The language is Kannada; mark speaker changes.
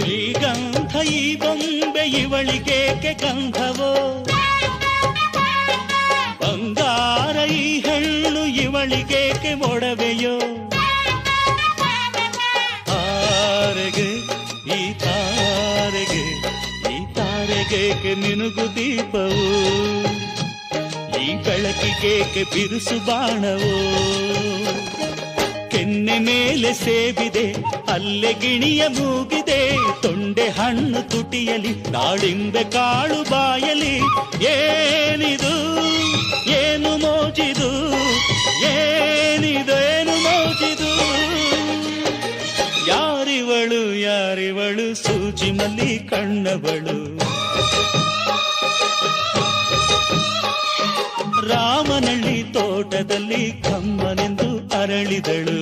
Speaker 1: ಶ್ರೀಗಂಧ ಈ ಬೊಂಬೆ ಇವಳಿಗೇಕೆ ಗಂಧವೋ, ಬಂಗಾರ ಈ ಹೆಣ್ಣು ಇವಳಿಗೇಕೆ ಒಡವೆಯೋ. ತಾರೆಗೆ ಈ ತಾರೆಗೆ ಈ ತಾರೆಗೇಕೆ ಮಿನುಗು ದೀಪವು, ಈ ಬೆಳಕಿಗೇಕೆ ಬಿರುಸು ಬಾಣವೋ. ಕೆನ್ನೆ ಮೇಲೆ ಸೇಬಿದೆ ಅಲ್ಲೆ ಗಿಣಿಯ ಮೂಗಿದೆ, ತೊಂಡೆ ಹಣ್ಣು ತುಟಿಯಲಿ ದಾಳಿಂಬೆ ಕಾಳು ಬಾಯಲಿ. ಏನಿದು ಏನು ಮೋಜಿದು, ಏನಿದೇನು ಮೋಜಿದು. ಯಾರಿವಳು ಯಾರಿವಳು ಸೂಜಿ ಮಲ್ಲಿ ಕಣ್ಣವಳು. ರಾಮನಳ್ಳಿ ತೋಟದಲ್ಲಿ ಕಮ್ಮನೆಂದು ಅರಳಿದಳು.